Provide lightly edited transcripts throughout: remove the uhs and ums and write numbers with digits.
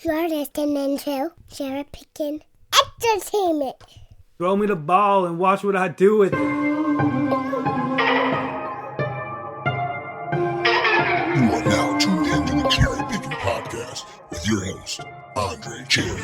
You're listening to CherryPickin Entertainment. Throw me the ball and watch what I do with it. You are now tuned into the Cherry Pickin Podcast with your host, Andre Cherry.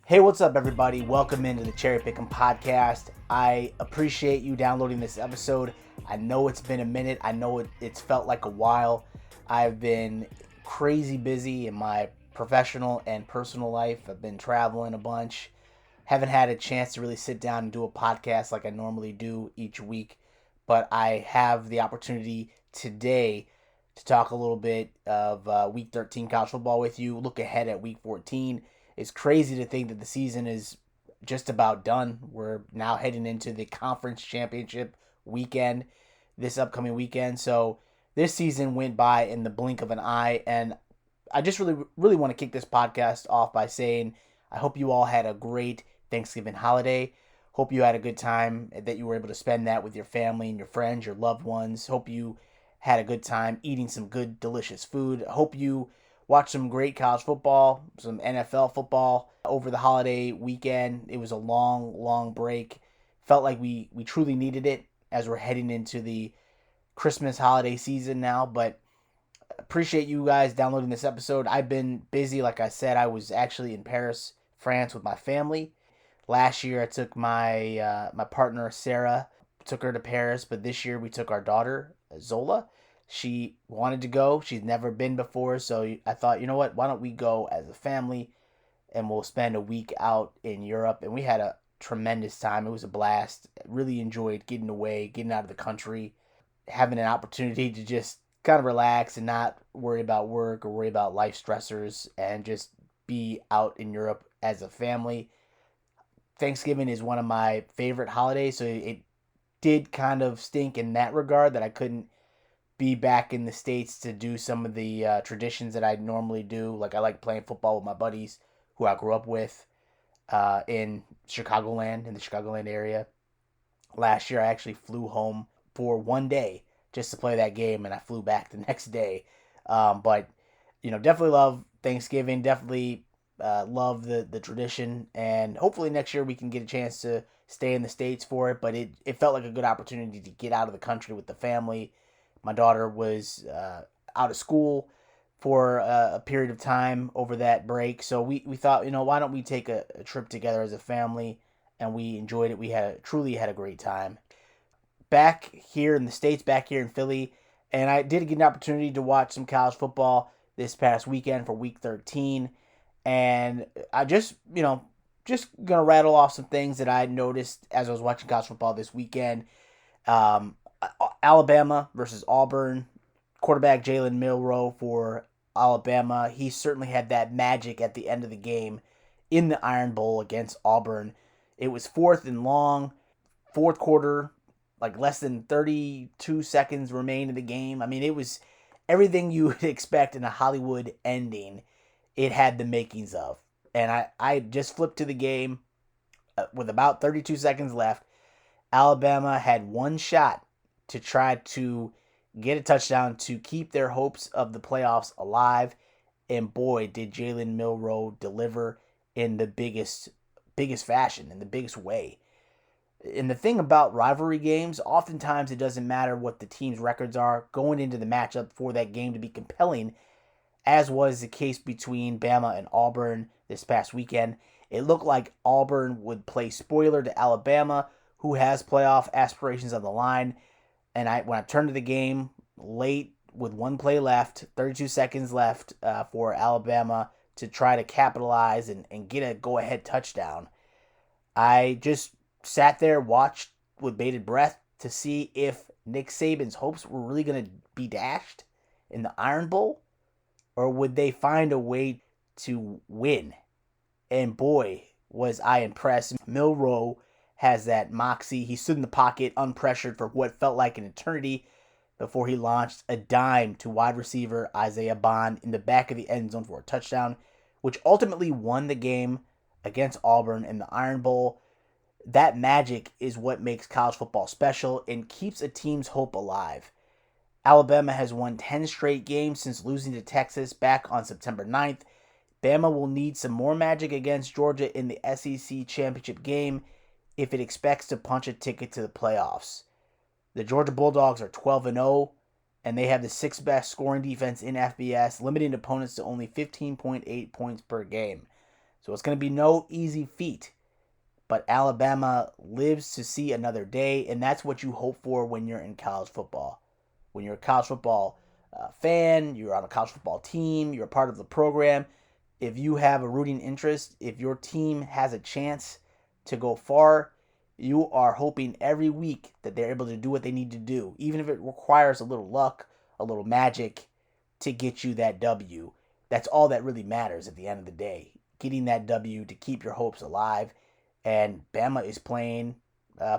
Hey, what's up, everybody? Welcome into the CherryPickin Podcast. I appreciate you downloading this episode. I know it's been a minute. I know it's felt like a while. I've been crazy busy in my professional and personal life. I've been traveling a bunch. Haven't had a chance to really sit down and do a podcast like I normally do each week. But I have the opportunity today to talk a little bit of Week 13 college football with you. Look ahead at Week 14. It's crazy to think that the season is just about done. We're now heading into the conference championship weekend, this upcoming weekend. So this season went by in the blink of an eye, and I just really want to kick this podcast off by saying I hope you all had a great Thanksgiving holiday. Hope you had a good time, that you were able to spend that with your family and your friends, your loved ones. Hope you had a good time eating some good, delicious food. Hope you watched some great college football, some NFL football over the holiday weekend. It was a long break. Felt like we truly needed it as we're heading into the Christmas holiday season now. But appreciate you guys downloading this episode. I've been busy. Like I said, I was actually in Paris, France with my family. Last year I took my partner Sarah, took her to Paris. But this year we took our daughter Zola. She wanted to go. She's never been before. So I thought, you know what? Why don't we go as a family and we'll spend a week out in Europe. And we had a tremendous time. It was a blast. Really enjoyed getting away, getting out of the country, having an opportunity to just kind of relax and not worry about work or worry about life stressors and just be out in Europe as a family. Thanksgiving is one of my favorite holidays. So it did kind of stink in that regard that I couldn't be back in the States to do some of the traditions that I normally do. Like I like playing football with my buddies who I grew up with in Chicagoland, in the Chicagoland area. Last year I actually flew home for one day just to play that game, and I flew back the next day. But, you know, definitely love Thanksgiving, definitely love the tradition, and hopefully next year we can get a chance to stay in the States for it. But it felt like a good opportunity to get out of the country with the family. My daughter was out of school for a period of time over that break. So we thought, you know, why don't we take a trip together as a family? And we enjoyed it. We truly had a great time. Back here in the States, back here in Philly. And I did get an opportunity to watch some college football this past weekend for Week 13. And I just going to rattle off some things that I noticed as I was watching college football this weekend. Alabama versus Auburn. Quarterback Jalen Milroe for Alabama. He certainly had that magic at the end of the game in the Iron Bowl against Auburn. It was 4th and long, fourth quarter, like less than 32 seconds remained in the game. I mean, it was everything you would expect in a Hollywood ending. It had the makings of. And I just flipped to the game with about 32 seconds left. Alabama had one shot to try to get a touchdown to keep their hopes of the playoffs alive. And boy, did Jalen Milroe deliver in the biggest fashion, in the biggest way. And the thing about rivalry games, oftentimes it doesn't matter what the team's records are going into the matchup for that game to be compelling, as was the case between Bama and Auburn this past weekend. It looked like Auburn would play spoiler to Alabama, who has playoff aspirations on the line. And when I turned to the game late with one play left, 32 seconds left for Alabama to try to capitalize and get a go-ahead touchdown, I just sat there, watched with bated breath to see if Nick Saban's hopes were really going to be dashed in the Iron Bowl, or would they find a way to win? And boy, was I impressed. Milroe has that moxie. He stood in the pocket unpressured for what felt like an eternity before he launched a dime to wide receiver Isaiah Bond in the back of the end zone for a touchdown, which ultimately won the game against Auburn in the Iron Bowl. that magic is what makes college football special and keeps a team's hope alive. Alabama has won 10 straight games since losing to Texas back on September 9th. Bama will need some more magic against Georgia in the SEC championship game if it expects to punch a ticket to the playoffs. The Georgia Bulldogs are 12-0, and they have the sixth best scoring defense in FBS, limiting opponents to only 15.8 points per game. So it's going to be no easy feat. But Alabama lives to see another day, and that's what you hope for when you're in college football. When you're a college football fan, you're on a college football team, you're a part of the program, if you have a rooting interest, if your team has a chance to go far, you are hoping every week that they're able to do what they need to do, even if it requires a little luck, a little magic to get you that W. That's all that really matters at the end of the day, getting that W to keep your hopes alive. And Bama is playing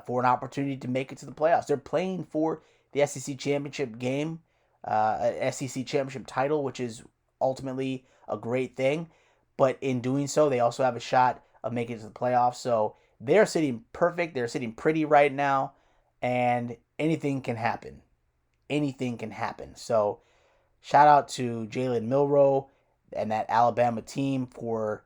for an opportunity to make it to the playoffs. They're playing for the SEC championship game, SEC championship title, which is ultimately a great thing. But in doing so, they also have a shot of making it to the playoffs. So they're sitting perfect. They're sitting pretty right now. And anything can happen. Anything can happen. So shout out to Jalen Milroe and that Alabama team for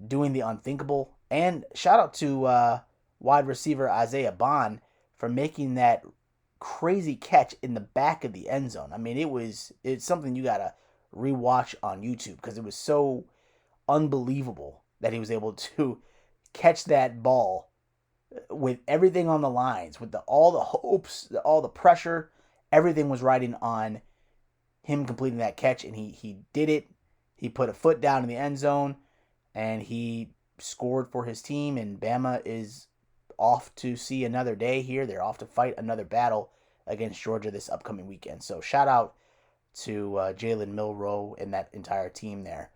doing the unthinkable. And shout out to wide receiver Isaiah Bond for making that crazy catch in the back of the end zone. I mean, it's something you got to rewatch on YouTube because it was so unbelievable that he was able to catch that ball with everything on the lines, with all the hopes, all the pressure, everything was riding on him completing that catch, and he did it. He put a foot down in the end zone, and he scored for his team, and Bama is off to see another day here. They're off to fight another battle against Georgia this upcoming weekend. So shout out to Jalen Milroe and that entire team there.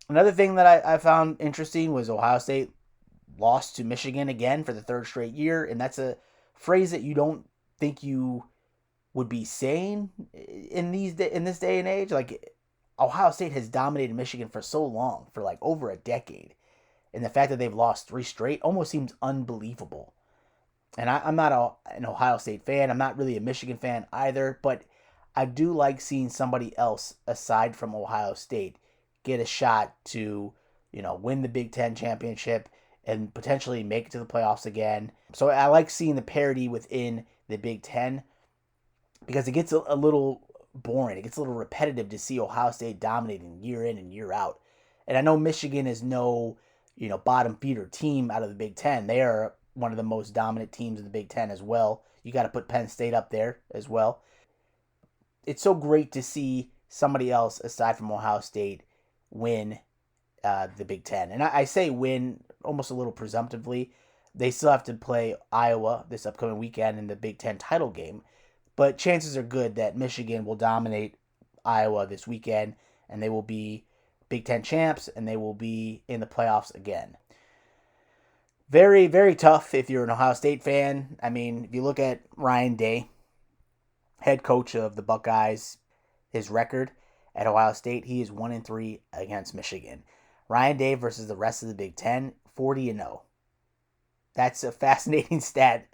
Another thing that I found interesting was Ohio State lost to Michigan again for the third straight year, and that's a phrase that you don't think you would be saying in this day and age. Like, Ohio State has dominated Michigan for so long, for like over a decade, and the fact that they've lost 3 straight almost seems unbelievable. And I'm not an Ohio State fan. I'm not really a Michigan fan either, but I do like seeing somebody else aside from Ohio State get a shot to, win the Big Ten championship and potentially make it to the playoffs again. So I like seeing the parity within the Big Ten because it gets a little boring. It gets a little repetitive to see Ohio State dominating year in and year out. And I know Michigan is no, bottom feeder team out of the Big Ten. They are one of the most dominant teams in the Big Ten as well. You got to put Penn State up there as well. It's so great to see somebody else aside from Ohio State win the Big Ten. And I say win almost a little presumptively. They still have to play Iowa this upcoming weekend in the Big Ten title game. But chances are good that Michigan will dominate Iowa this weekend, and they will be Big Ten champs, and they will be in the playoffs again. Very, very tough if you're an Ohio State fan. I mean, if you look at Ryan Day, head coach of the Buckeyes, his record at Ohio State, he is 1-3 against Michigan. Ryan Day versus the rest of the Big Ten, 40-0. That's a fascinating stat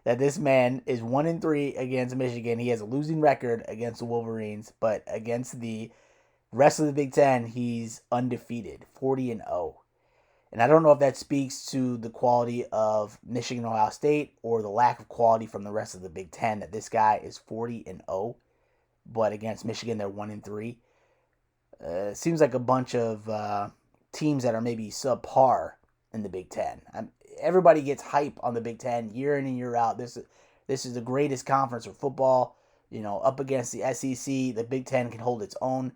that this man is 1-3 against Michigan. He has a losing record against the Wolverines, but against the rest of the Big Ten, he's undefeated, 40-0. And I don't know if that speaks to the quality of Michigan and Ohio State or the lack of quality from the rest of the Big Ten, that this guy is 40-0, but against Michigan, they're 1-3. Seems like a bunch of teams that are maybe subpar in the Big Ten. Everybody gets hype on the Big Ten year in and year out. This is the greatest conference for football. Up against the SEC, the Big Ten can hold its own.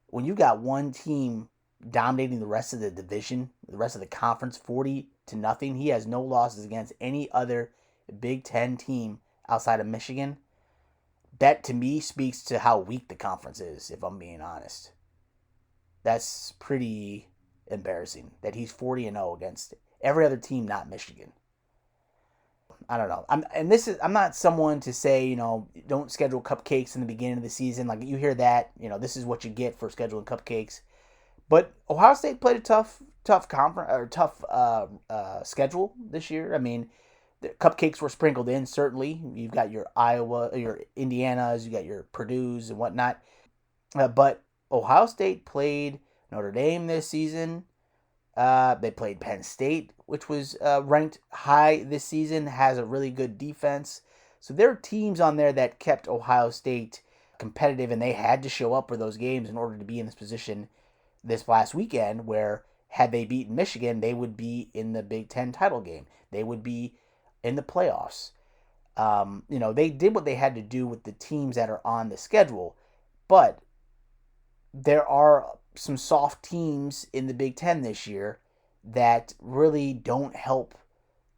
When you got one team dominating the rest of the division, the rest of the conference, 40-0, he has no losses against any other Big Ten team outside of Michigan. That, to me, speaks to how weak the conference is, if I'm being honest. That's pretty embarrassing that he's 40-0 against every other team, not Michigan. I don't know. I'm not someone to say, don't schedule cupcakes in the beginning of the season. Like, you hear that, this is what you get for scheduling cupcakes. But Ohio State played a tough tough schedule this year. I mean, the cupcakes were sprinkled in. Certainly, you've got your Iowa, your Indianas, you got your Purdue's and whatnot. But Ohio State played Notre Dame this season. They played Penn State, which was ranked high this season, has a really good defense. So there are teams on there that kept Ohio State competitive, and they had to show up for those games in order to be in this position this last weekend, where had they beaten Michigan, they would be in the Big Ten title game. They would be in the playoffs. They did what they had to do with the teams that are on the schedule, but there are some soft teams in the Big Ten this year that really don't help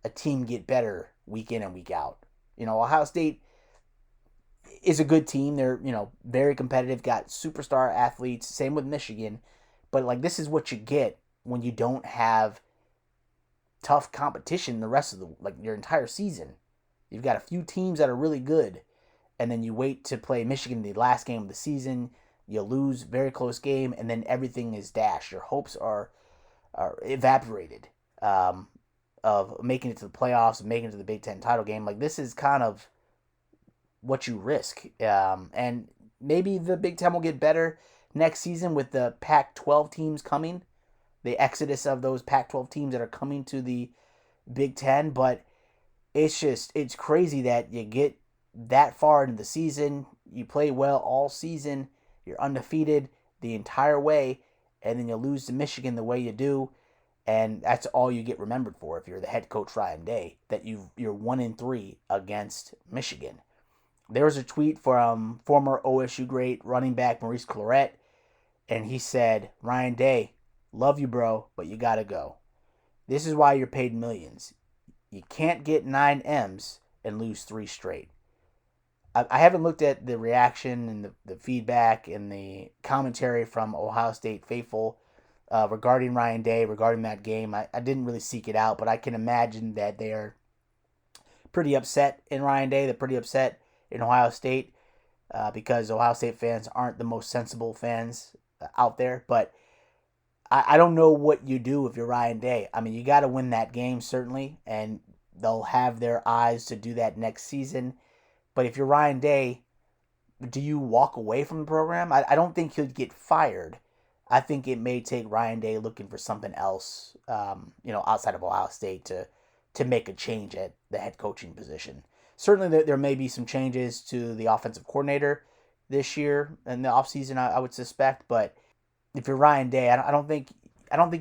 a team get better week in and week out. Ohio State is a good team. They're, very competitive, got superstar athletes, same with Michigan. But this is what you get when you don't have tough competition the rest of your entire season. You've got a few teams that are really good, and then you wait to play Michigan in the last game of the season. You lose, very close game, and then everything is dashed. Your hopes are evaporated of making it to the playoffs, making it to the Big Ten title game. This is kind of what you risk. And maybe the Big Ten will get better next season with the Pac-12 teams coming, the exodus of those Pac-12 teams that are coming to the Big Ten. But it's crazy that you get that far into the season, you play well all season, you're undefeated the entire way, and then you lose to Michigan the way you do, and that's all you get remembered for if you're the head coach Ryan Day, that you're 1-3 against Michigan. There was a tweet from former OSU great running back Maurice Clarett, and he said, "Ryan Day, love you, bro, but you gotta go. This is why you're paid millions. You can't get 9 M's and lose 3 straight." I haven't looked at the reaction and the feedback and the commentary from Ohio State faithful regarding Ryan Day, regarding that game. I didn't really seek it out, but I can imagine that they are pretty upset in Ryan Day. They're pretty upset in Ohio State because Ohio State fans aren't the most sensible fans out there. But I don't know what you do if you're Ryan Day. I mean, you got to win that game, certainly, and they'll have their eyes to do that next season. But if you're Ryan Day, do you walk away from the program? I don't think he'll get fired. I think it may take Ryan Day looking for something else, outside of Ohio State to make a change at the head coaching position. Certainly there may be some changes to the offensive coordinator this year in the offseason, I would suspect. But if you're Ryan Day, I don't think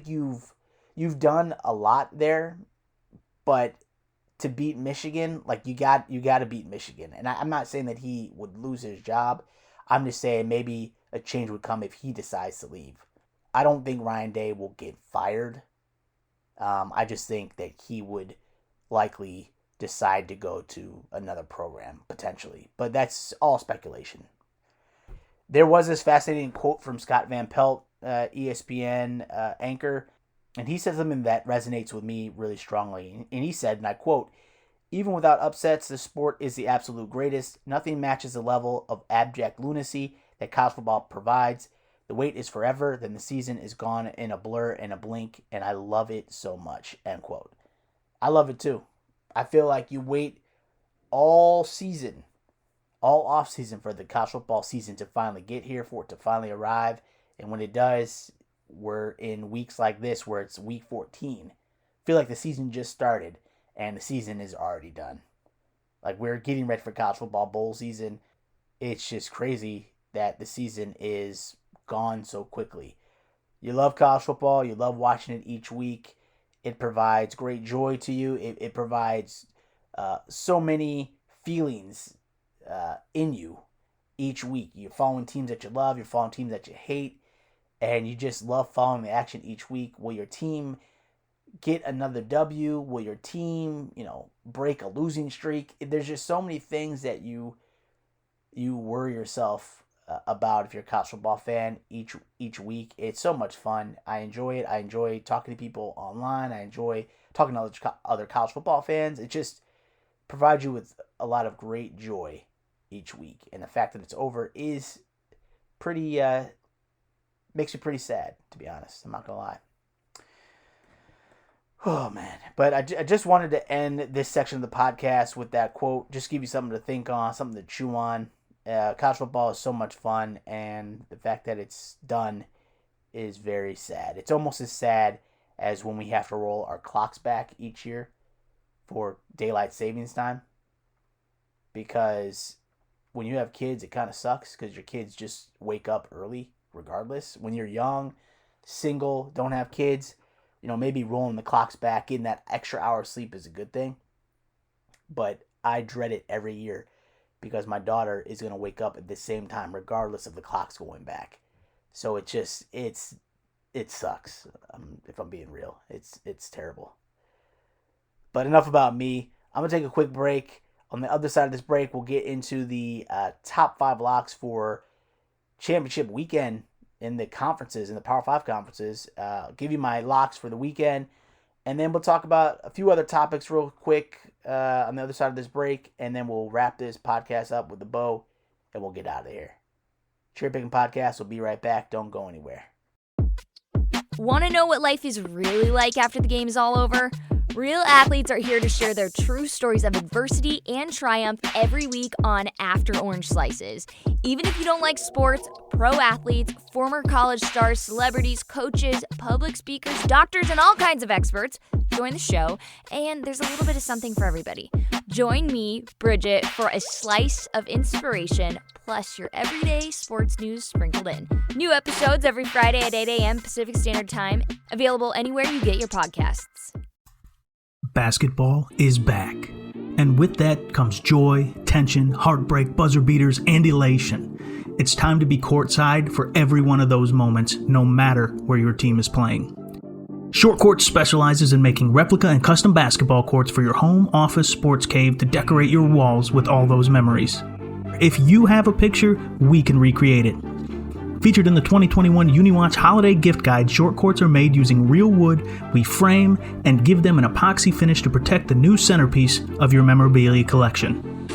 you've done a lot there, but to beat Michigan, you got to beat Michigan. And I'm not saying that he would lose his job. I'm just saying maybe a change would come if he decides to leave. I don't think Ryan Day will get fired. I just think that he would likely decide to go to another program, potentially. But that's all speculation. There was this fascinating quote from Scott Van Pelt, ESPN anchor, and he said something that resonates with me really strongly. And he said, and I quote, "Even without upsets, the sport is the absolute greatest. Nothing matches the level of abject lunacy that college football provides. The wait is forever, then the season is gone in a blur and a blink, and I love it so much," end quote. I love it too. I feel like you wait all season, all off season for the college football season to finally get here, for it to finally arrive. And when it does, we're in weeks like this where it's week 14. I feel like the season just started and the season is already done. We're getting ready for college football bowl season. It's just crazy that the season is gone so quickly. You love college football. You love watching it each week. It provides great joy to you. It provides so many feelings in you each week. You're following teams that you love. You're following teams that you hate. And you just love following the action each week. Will your team get another W? Will your team, break a losing streak? There's just so many things that you worry yourself about if you're a college football fan each week. It's so much fun. I enjoy it. I enjoy talking to people online. I enjoy talking to other college football fans. It just provides you with a lot of great joy each week. And the fact that it's over is pretty... makes me pretty sad, to be honest. I'm not going to lie. Oh, man. But I just wanted to end this section of the podcast with that quote. Just give you something to think on, something to chew on. College football is so much fun, and the fact that it's done is very sad. It's almost as sad as when we have to roll our clocks back each year for daylight savings time. Because when you have kids, it kind of sucks because your kids just wake up early regardless. When you're young, single, don't have kids, maybe rolling the clocks back, getting that extra hour of sleep is a good thing. But I dread it every year because my daughter is going to wake up at the same time regardless of the clocks going back. So it sucks. If I'm being real, it's terrible. But enough about me. I'm going to take a quick break. On the other side of this break, we'll get into the top 5 locks for championship weekend in the conferences, in the Power 5 conferences. I'll give you my locks for the weekend, and then we'll talk about a few other topics real quick on the other side of this break, and then we'll wrap this podcast up with a bow, and we'll get out of here. Cherry Pickin' Podcast will be right back. Don't go anywhere. Want to know what life is really like after the game is all over? Real athletes are here to share their true stories of adversity and triumph every week on After Orange Slices. Even if you don't like sports, pro athletes, former college stars, celebrities, coaches, public speakers, doctors, and all kinds of experts join the show, and there's a little bit of something for everybody. Join me, Bridget, for a slice of inspiration, plus your everyday sports news sprinkled in. New episodes every Friday at 8 a.m. Pacific Standard Time, available anywhere you get your podcasts. Basketball is back. And with that comes joy, tension, heartbreak, buzzer beaters, and elation. It's time to be courtside for every one of those moments, no matter where your team is playing. Short Court specializes in making replica and custom basketball courts for your home, office, sports cave to decorate your walls with all those memories. If you have a picture, we can recreate it. Featured in the 2021 UniWatch Holiday Gift Guide, short courts are made using real wood. We frame and give them an epoxy finish to protect the new centerpiece of your memorabilia collection.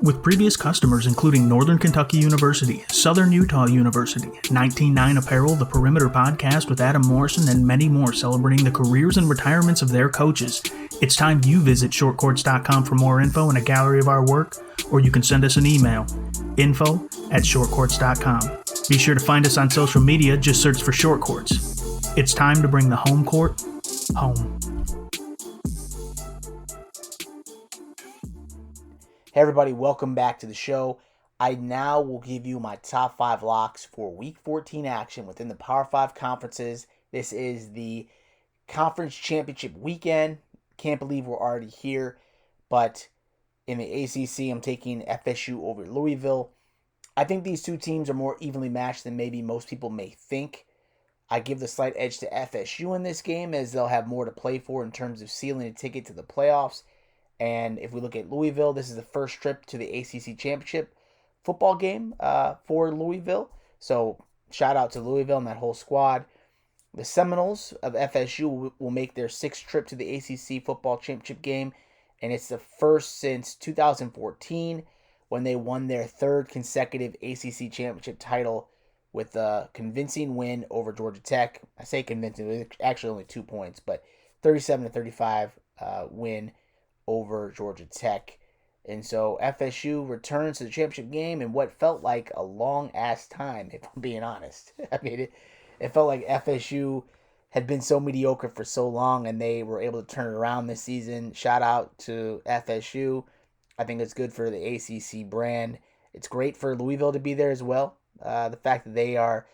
With previous customers including Northern Kentucky University, Southern Utah University, 199 Apparel, The Perimeter Podcast with Adam Morrison, and many more celebrating the careers and retirements of their coaches, it's time you visit shortcourts.com for more info and a gallery of our work, or you can send us an email, info@shortcourts.com. Be sure to find us on social media, just search for Short Courts. It's time to bring the home court home. Hey everybody, welcome back to the show. I now will give you my top 5 locks for Week 14 action within the Power 5 conferences. This is the Conference Championship weekend. Can't believe we're already here, but in the ACC, I'm taking FSU over Louisville. I think these two teams are more evenly matched than maybe most people may think. I give the slight edge to FSU in this game as they'll have more to play for in terms of sealing a ticket to the playoffs. And if we look at Louisville, this is the first trip to the ACC Championship football game for Louisville. So shout out to Louisville and that whole squad. The Seminoles of FSU will make their 6th trip to the ACC football championship game, and it's the first since 2014 when they won their 3rd consecutive ACC championship title with a convincing win over Georgia Tech. I say convincing, it was actually only 2 points, but 37-35 win over Georgia Tech. And so FSU returns to the championship game in what felt like a long-ass time, if I'm being honest. I mean, it felt like FSU had been so mediocre for so long, and they were able to turn it around this season. Shout out to FSU. I think it's good for the ACC brand. It's great for Louisville to be there as well. The fact that they are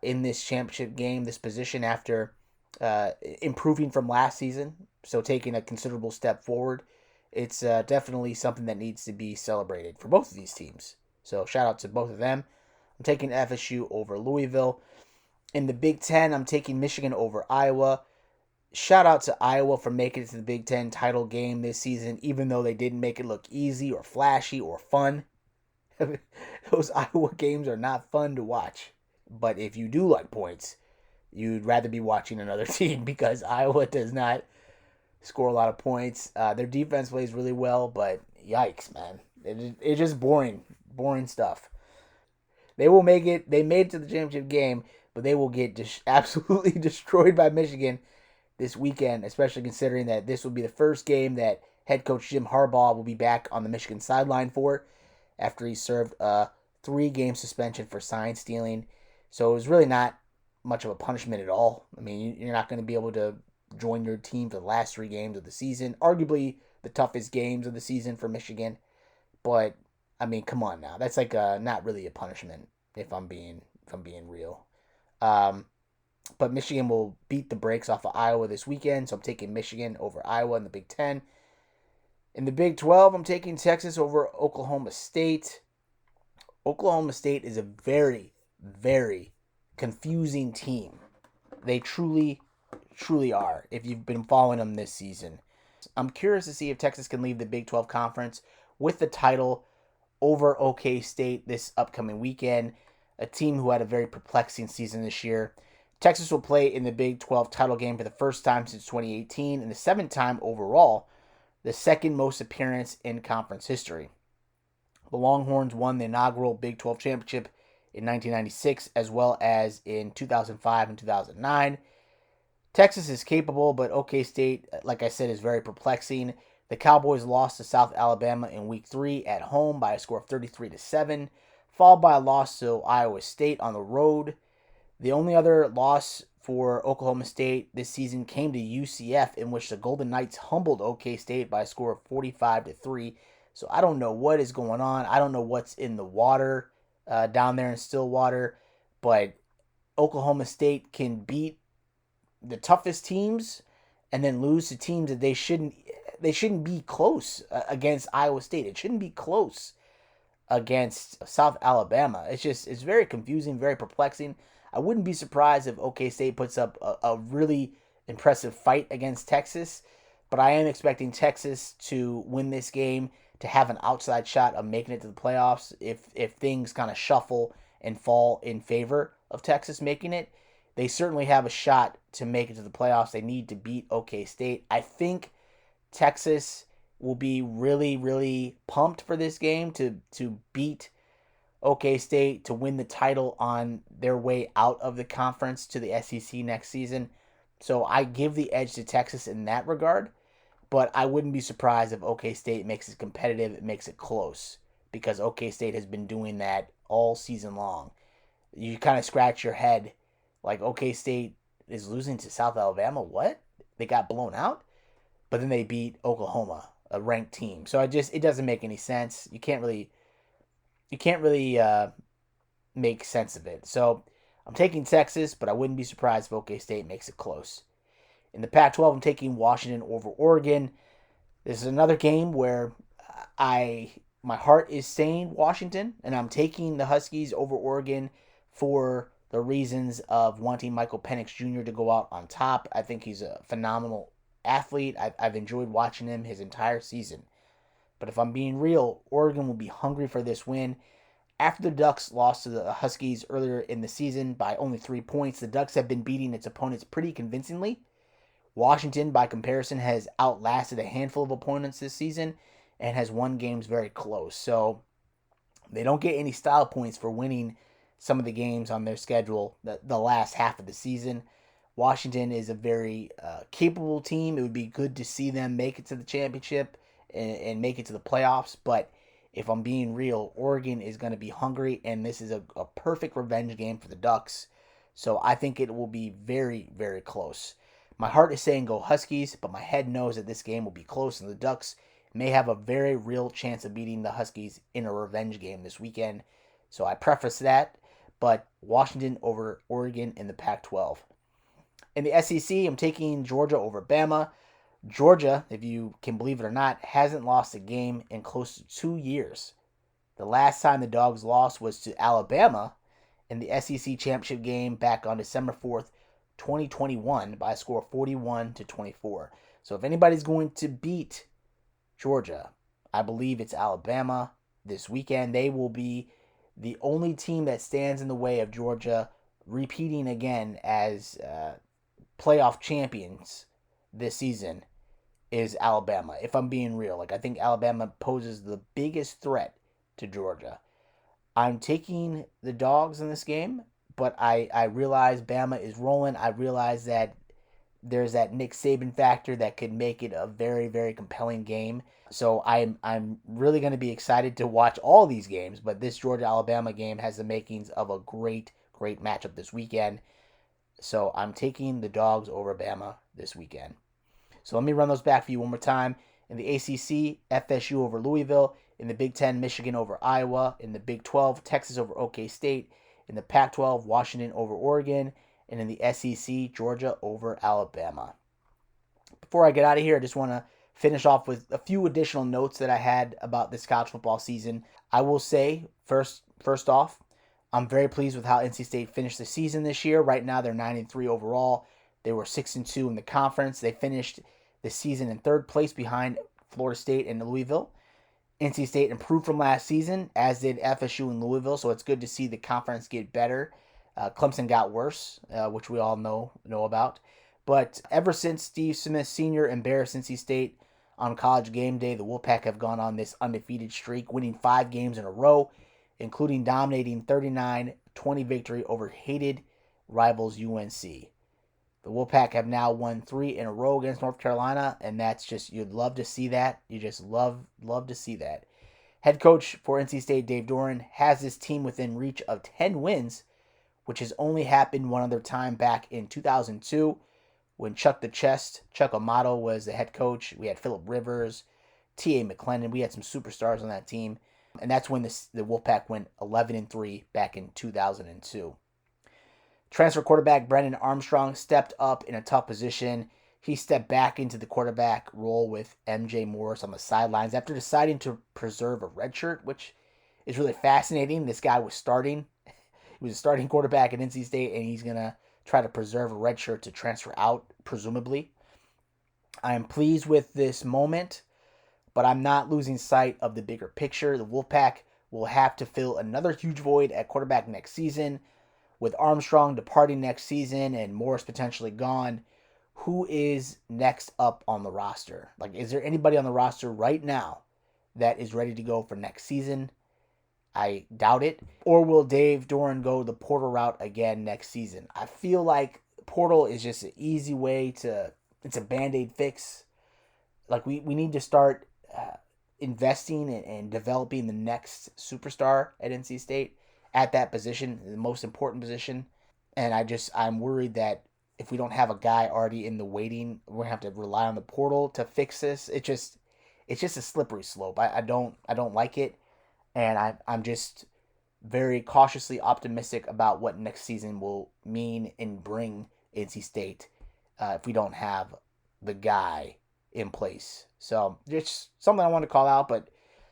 in this championship game, this position after improving from last season, so taking a considerable step forward. It's definitely something that needs to be celebrated for both of these teams. So shout out to both of them. I'm taking FSU over Louisville. In the Big Ten, I'm taking Michigan over Iowa. Shout out to Iowa for making it to the Big Ten title game this season, even though they didn't make it look easy or flashy or fun. Those Iowa games are not fun to watch. But if you do like points, you'd rather be watching another team because Iowa does not score a lot of points. Their defense plays really well, but yikes, man. It's just boring stuff. They will make it. They made it to the championship game, but they will get absolutely destroyed by Michigan this weekend, especially considering that this will be the first game that head coach Jim Harbaugh will be back on the Michigan sideline for after he served a 3-game suspension for sign stealing. So it was really not much of a punishment at all. I mean, you're not going to be able to join your team for the last 3 games of the season, arguably the toughest games of the season for Michigan. But I mean, come on now, that's like not really a punishment if I'm being real. But Michigan will beat the brakes off of Iowa this weekend, so I'm taking Michigan over Iowa in the Big Ten. In the Big 12, I'm taking Texas over Oklahoma State. Oklahoma State is a very, very confusing team. They truly, truly are, if you've been following them this season. I'm curious to see if Texas can leave the Big 12 Conference with the title over OK State this upcoming weekend, a team who had a very perplexing season this year. Texas will play in the Big 12 title game for the first time since 2018 and the 7th time overall, the second most appearance in conference history. The Longhorns won the inaugural Big 12 championship in 1996 as well as in 2005 and 2009. Texas is capable, but OK State, like I said, is very perplexing. The Cowboys lost to South Alabama in Week 3 at home by a score of 33-7, followed by a loss to Iowa State on the road. The only other loss for Oklahoma State this season came to UCF, in which the Golden Knights humbled OK State by a score of 45-3. So I don't know what is going on. I don't know what's in the water down there in Stillwater, but Oklahoma State can beat the toughest teams and then lose to teams that they shouldn't be close against Iowa State. It shouldn't be close against South Alabama. It's very confusing, very perplexing. I wouldn't be surprised if OK State puts up a really impressive fight against Texas, but I am expecting Texas to win this game, to have an outside shot of making it to the playoffs if things kind of shuffle and fall in favor of Texas making it. They certainly have a shot to make it to the playoffs. They need to beat OK State. I think Texas will be really, really pumped for this game to beat OK State, to win the title on their way out of the conference to the SEC next season. So I give the edge to Texas in that regard, but I wouldn't be surprised if OK State makes it competitive, it makes it close, because OK State has been doing that all season long. You kind of scratch your head, like OK State is losing to South Alabama. What? They got blown out? But then they beat Oklahoma, a ranked team. So it doesn't make any sense. You can't really make sense of it. So I'm taking Texas, but I wouldn't be surprised if OK State makes it close. In the Pac-12, I'm taking Washington over Oregon. This is another game where my heart is saying Washington, and I'm taking the Huskies over Oregon for the reasons of wanting Michael Penix Jr. to go out on top. I think he's a phenomenal athlete. I've enjoyed watching him his entire season. But if I'm being real, Oregon will be hungry for this win. After the Ducks lost to the Huskies earlier in the season by only 3 points, the Ducks have been beating its opponents pretty convincingly. Washington, by comparison, has outlasted a handful of opponents this season and has won games very close. So they don't get any style points for winning some of the games on their schedule the last half of the season. Washington is a very capable team. It would be good to see them make it to the championship and make it to the playoffs. But if I'm being real, Oregon is going to be hungry, and this is a perfect revenge game for the Ducks. So I think it will be very, very close. My heart is saying go Huskies, but my head knows that this game will be close, and the Ducks may have a very real chance of beating the Huskies in a revenge game this weekend. So I preface that, but Washington over Oregon in the Pac-12. In the SEC, I'm taking Georgia over Bama. Georgia, if you can believe it or not, hasn't lost a game in close to 2 years. The last time the Dogs lost was to Alabama in the SEC championship game back on December 4th, 2021 by a score of 41-24. So if anybody's going to beat Georgia, I believe it's Alabama this weekend. They will be the only team that stands in the way of Georgia repeating again as playoff champions this season is Alabama. If I'm being real, I think Alabama poses the biggest threat to Georgia. I'm taking the Dogs in this game, but I realize Bama is rolling. I realize that there's that Nick Saban factor that could make it a very, very compelling game. So I'm really going to be excited to watch all these games, but this Georgia-Alabama game has the makings of a great, great matchup this weekend. So I'm taking the Dogs over Bama this weekend. So let me run those back for you one more time. In the ACC, FSU over Louisville. In the Big Ten, Michigan over Iowa. In the Big 12, Texas over OK State. In the Pac-12, Washington over Oregon. And in the SEC, Georgia over Alabama. Before I get out of here, I just want to finish off with a few additional notes that I had about this college football season. I will say, first off, I'm very pleased with how NC State finished the season this year. Right now, they're 9-3 overall. They were 6-2 in the conference. They finished the season in third place behind Florida State and Louisville. NC State improved from last season, as did FSU and Louisville, so it's good to see the conference get better. Clemson got worse, which we all know about. But ever since Steve Smith Sr. embarrassed NC State on College Game Day, the Wolfpack have gone on this undefeated streak, winning 5 games in a row, including dominating 39-20 victory over hated rivals UNC. The Wolfpack have now won 3 in a row against North Carolina, and that's just, you'd love to see that. You just love to see that. Head coach for NC State, Dave Doeren, has this team within reach of 10 wins, which has only happened one other time back in 2002 when Chuck Amato was the head coach. We had Phillip Rivers, T.A. McClendon. We had some superstars on that team. And that's when the Wolfpack went 11-3 back in 2002. Transfer quarterback Brennan Armstrong stepped up in a tough position. He stepped back into the quarterback role with MJ Morris on the sidelines after deciding to preserve a red shirt, which is really fascinating. This guy was starting. He was a starting quarterback at NC State, and he's going to try to preserve a red shirt to transfer out, presumably. I am pleased with this moment, but I'm not losing sight of the bigger picture. The Wolfpack will have to fill another huge void at quarterback next season. With Armstrong departing next season and Morris potentially gone, who is next up on the roster? Like, is there anybody on the roster right now that is ready to go for next season? I doubt it. Or will Dave Doeren go the portal route again next season? I feel like portal is just an easy way it's a Band-Aid fix. Like, we need to start investing and developing the next superstar at NC State at that position, the most important position. And I'm worried that if we don't have a guy already in the waiting, we're going to have to rely on the portal to fix this. It's just a slippery slope. I don't like it. And I'm just very cautiously optimistic about what next season will mean and bring NC State if we don't have the guy in place. So just something I want to call out, but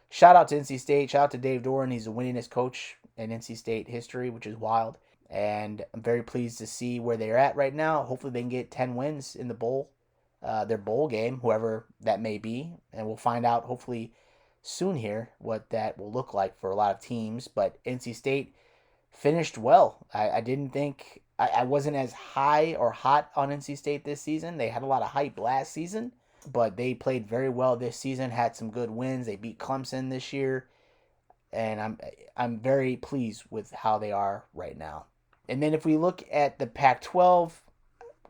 shout out to NC State. Shout out to Dave Doeren. He's the winningest coach in NC State history, which is wild. And I'm very pleased to see where they're at right now. Hopefully they can get 10 wins in the bowl, their bowl game, whoever that may be. And we'll find out hopefully soon here what that will look like for a lot of teams. But NC State finished well. I didn't think, I wasn't as high or hot on NC State this season. They had a lot of hype last season, but they played very well this season, had some good wins. They beat Clemson this year. And I'm very pleased with how they are right now. And then if we look at the Pac-12,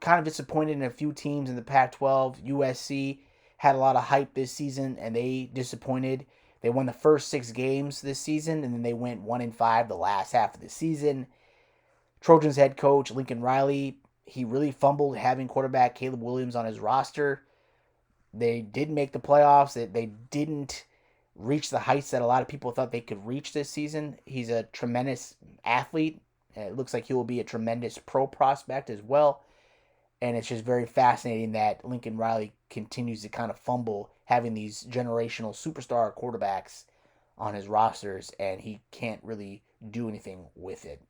kind of disappointed in a few teams in the Pac-12. USC had a lot of hype this season, and they disappointed. They won the first 6 games this season, and then they went 1-5 the last half of the season. Trojans head coach Lincoln Riley, he really fumbled having quarterback Caleb Williams on his roster. They did make the playoffs. They didn't reach the heights that a lot of people thought they could reach this season. He's a tremendous athlete. It looks like he will be a tremendous pro prospect as well. And it's just very fascinating that Lincoln Riley continues to kind of fumble having these generational superstar quarterbacks on his rosters, and he can't really do anything with it.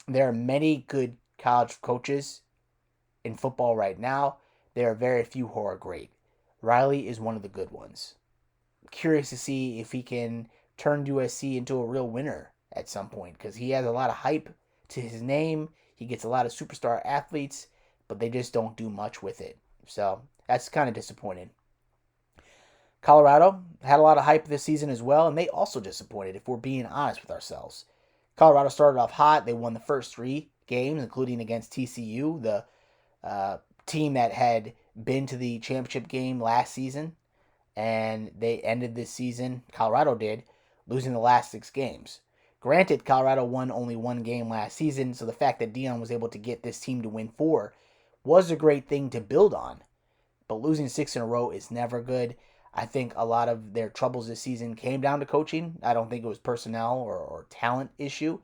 There are many good college coaches in football right now. There are very few who are great. Riley is one of the good ones. Curious to see if he can turn USC into a real winner at some point, because he has a lot of hype to his name. He gets a lot of superstar athletes, but they just don't do much with it. So that's kind of disappointing. Colorado had a lot of hype this season as well, and they also disappointed, if we're being honest with ourselves. Colorado started off hot. They won the first 3 games, including against TCU, the team that had been to the championship game last season, and they ended this season, Colorado did, losing the last 6 games. Granted, Colorado won only 1 game last season, so the fact that Dion was able to get this team to win 4 was a great thing to build on. But losing 6 in a row is never good. I think a lot of their troubles this season came down to coaching. I don't think it was personnel or talent issue.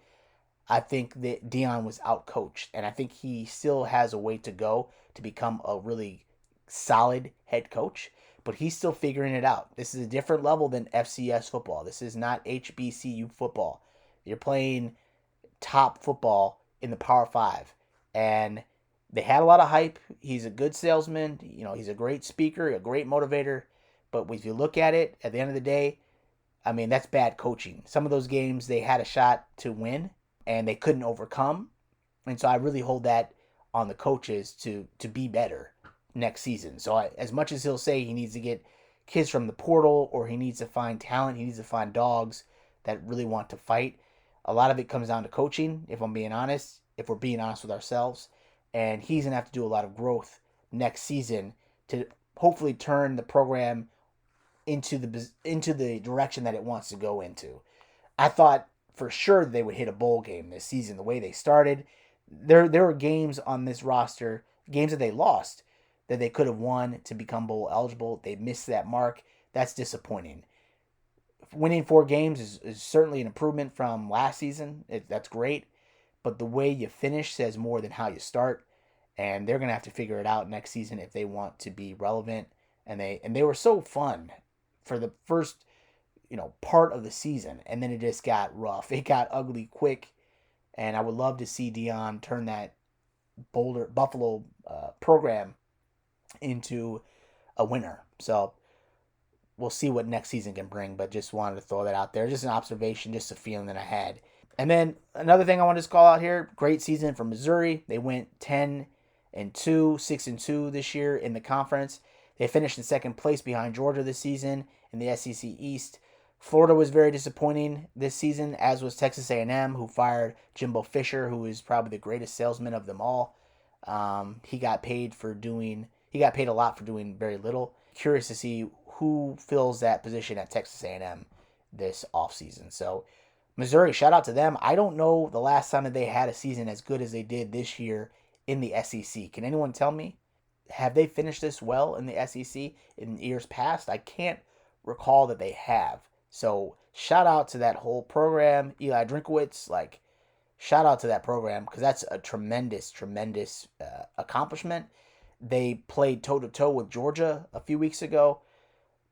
I think that Dion was outcoached, and I think he still has a way to go to become a really solid head coach, but he's still figuring it out. This is a different level than FCS football. This is not HBCU football. You're playing top football in the Power 5, and they had a lot of hype. He's a good salesman. He's a great speaker, a great motivator, but if you look at it, at the end of the day, I mean, that's bad coaching. Some of those games they had a shot to win, and they couldn't overcome. And so I really hold that on the coaches to be better next season. So as much as he'll say he needs to get kids from the portal, or he needs to find talent, he needs to find dogs that really want to fight, a lot of it comes down to coaching, if I'm being honest, if we're being honest with ourselves. And he's going to have to do a lot of growth next season to hopefully turn the program into the direction that it wants to go into. I thought for sure they would hit a bowl game this season. The way they started, there were games on this roster, games that they lost, that they could have won to become bowl eligible. They missed that mark. That's disappointing. Winning 4 games is certainly an improvement from last season. That's great, but the way you finish says more than how you start, and they're gonna have to figure it out next season if they want to be relevant. And they were so fun for the first part of the season, and then it just got rough. It got ugly quick, and I would love to see Dion turn that Buffalo program into a winner. So we'll see what next season can bring, but just wanted to throw that out there. Just an observation, just a feeling that I had. And then another thing I want to call out here, great season for Missouri. They went 10-2, 6-2 this year in the conference. They finished in second place behind Georgia this season in the SEC East. Florida was very disappointing this season, as was Texas A&M, who fired Jimbo Fisher, who is probably the greatest salesman of them all. He got paid a lot for doing very little. Curious to see who fills that position at Texas A&M this offseason. So Missouri, shout out to them. I don't know the last time that they had a season as good as they did this year in the SEC. Can anyone tell me? Have they finished this well in the SEC in years past? I can't recall that they have. So shout out to that whole program. Eli Drinkowitz, shout out to that program, because that's a tremendous accomplishment. They played toe-to-toe with Georgia a few weeks ago.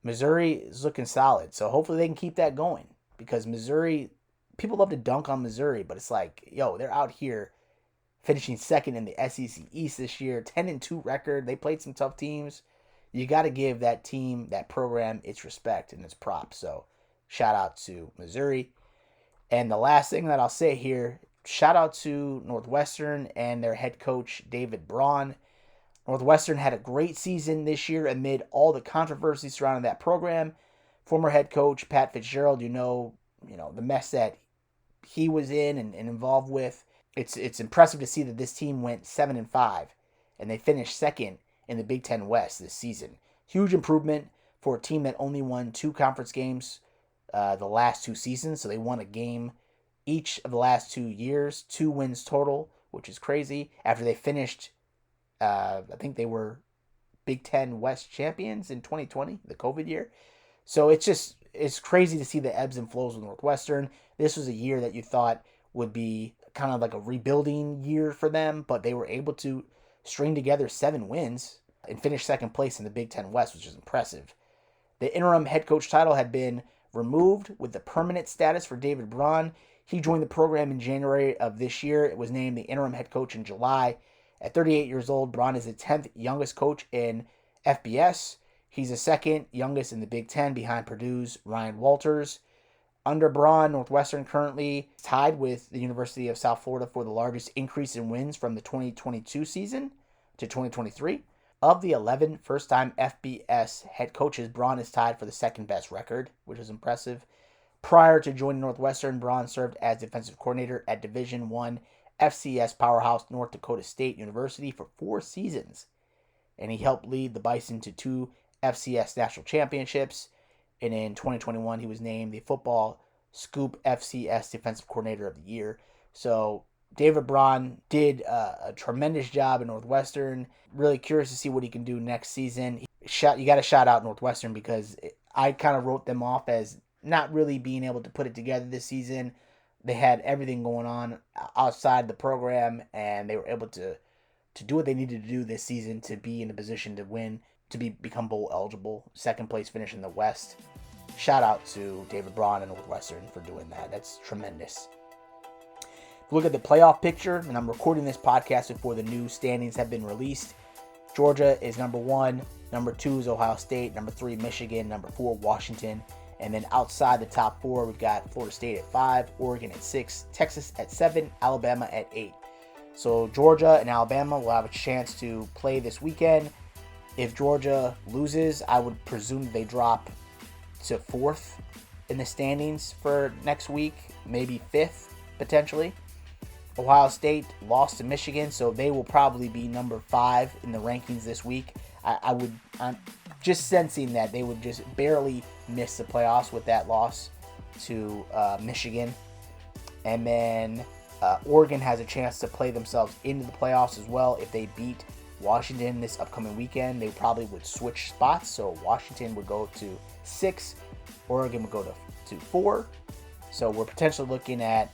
Missouri is looking solid, so hopefully they can keep that going, because Missouri, people love to dunk on Missouri, but it's they're out here finishing second in the SEC East this year, 10-2 record. They played some tough teams. You got to give that team, that program, its respect and its props. So shout out to Missouri. And the last thing that I'll say here, shout out to Northwestern and their head coach, David Braun. Northwestern had a great season this year amid all the controversy surrounding that program. Former head coach Pat Fitzgerald, the mess that he was in and involved with. It's impressive to see that this team went 7-5, and they finished second in the Big Ten West this season. Huge improvement for a team that only won 2 conference games the last 2 seasons. So they won a game each of the last 2 years, 2 wins total, which is crazy. After they finished, I think they were Big Ten West champions in 2020, the COVID year. So it's crazy to see the ebbs and flows with Northwestern. This was a year that you thought would be kind of like a rebuilding year for them, but they were able to string together 7 wins and finish second place in the Big Ten West, which is impressive. The interim head coach title had been removed with the permanent status for David Braun. He joined the program in January of this year. It was named the interim head coach in July. At 38 years old, Braun is the 10th youngest coach in FBS. He's the second youngest in the Big Ten behind Purdue's Ryan Walters. Under Braun, Northwestern currently tied with the University of South Florida for the largest increase in wins from the 2022 season to 2023. Of the 11 first-time FBS head coaches, Braun is tied for the second best record, which is impressive. Prior to joining Northwestern, Braun served as defensive coordinator at Division I FCS powerhouse North Dakota State University for 4 seasons. and he helped lead the Bison to 2 FCS national championships. And in 2021, he was named the Football Scoop FCS Defensive Coordinator of the Year. So David Braun did a tremendous job at Northwestern. Really curious to see what he can do next season. You got to shout out Northwestern because I kind of wrote them off as not really being able to put it together this season. They had everything going on outside the program, and they were able to do what they needed to do this season to be in a position to win, to become bowl eligible. Second place finish in the West. Shout out to David Braun and Northwestern for doing that. That's tremendous. If you look at the playoff picture, and I'm recording this podcast before the new standings have been released, Georgia is number 1, number 2 is Ohio State, number 3 Michigan, number 4 Washington, and then outside the top 4, we've got Florida State at 5, Oregon at 6, Texas at 7, Alabama at 8. So Georgia and Alabama will have a chance to play this weekend. If Georgia loses, I would presume they drop to 4th in the standings for next week, maybe 5th potentially. Ohio State lost to Michigan, so they will probably be number 5 in the rankings this week. I'm just sensing that they would just barely miss the playoffs with that loss to Michigan. And then Oregon has a chance to play themselves into the playoffs as well. If they beat Washington this upcoming weekend, they probably would switch spots. So Washington would go to 6, Oregon would go to 4. So we're potentially looking at,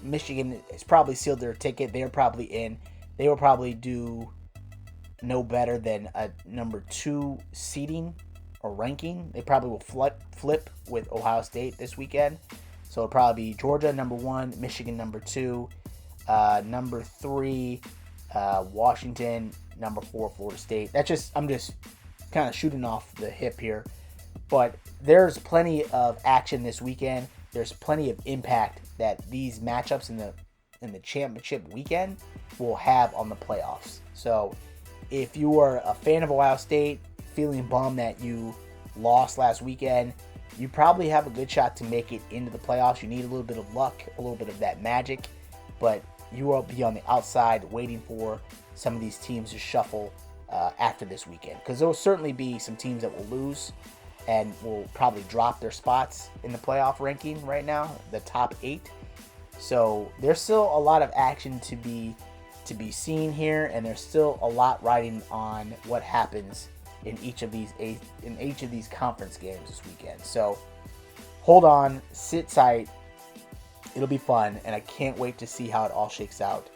Michigan has probably sealed their ticket. They're probably in. They will probably do no better than a number 2 seeding or ranking. They probably will flip with Ohio State this weekend. So it'll probably be Georgia number 1, Michigan number 2, number 3, Washington, number 4, Florida State. I'm just kind of shooting off the hip here. But there's plenty of action this weekend. There's plenty of impact that these matchups in the championship weekend will have on the playoffs. So if you are a fan of Ohio State, feeling bummed that you lost last weekend, you probably have a good shot to make it into the playoffs. You need a little bit of luck, a little bit of that magic, but you will be on the outside waiting for some of these teams to shuffle after this weekend, because there will certainly be some teams that will lose and will probably drop their spots in the playoff ranking right now, the top 8. So there's still a lot of action to be seen here, and there's still a lot riding on what happens in each of these conference games this weekend. So hold on, sit tight. It'll be fun, and I can't wait to see how it all shakes out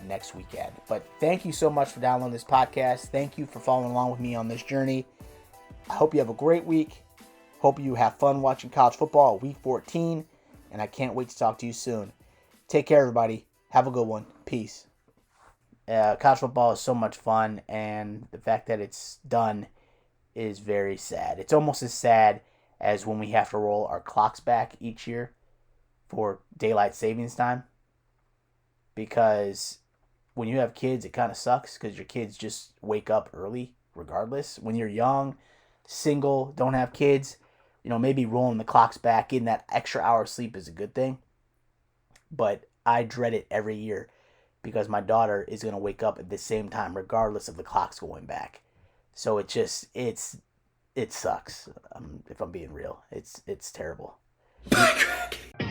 next weekend. But thank you so much for downloading this podcast. Thank you for following along with me on this journey. I hope you have a great week. Hope you have fun watching college football week 14, and I can't wait to talk to you soon. Take care, everybody. Have a good one. Peace. College football is so much fun, and the fact that it's done is very sad. It's almost as sad as when we have to roll our clocks back each year for daylight savings time, because when you have kids, it kind of sucks because your kids just wake up early regardless. When you're young, single, don't have kids, maybe rolling the clocks back, getting that extra hour of sleep is a good thing. But I dread it every year because my daughter is going to wake up at the same time regardless of the clocks going back. So it sucks. If I'm being real, it's terrible.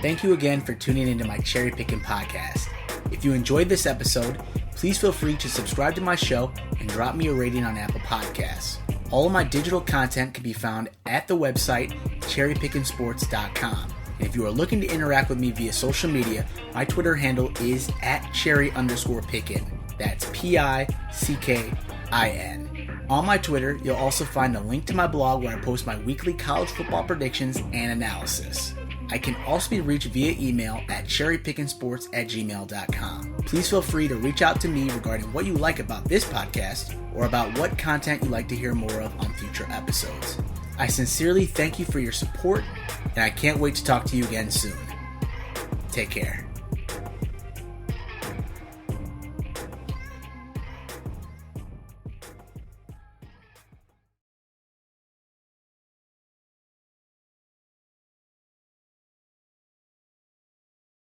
Thank you again for tuning into my Cherry Pickin' podcast. If you enjoyed this episode, please feel free to subscribe to my show and drop me a rating on Apple Podcasts. All of my digital content can be found at the website CherryPickin sports.com. And if you are looking to interact with me via social media, my Twitter handle is @Cherry_Pickin. That's PICKIN. On my Twitter, you'll also find a link to my blog where I post my weekly college football predictions and analysis. I can also be reached via email at cherrypickinsports@gmail.com. Please feel free to reach out to me regarding what you like about this podcast or about what content you'd like to hear more of on future episodes. I sincerely thank you for your support, and I can't wait to talk to you again soon. Take care.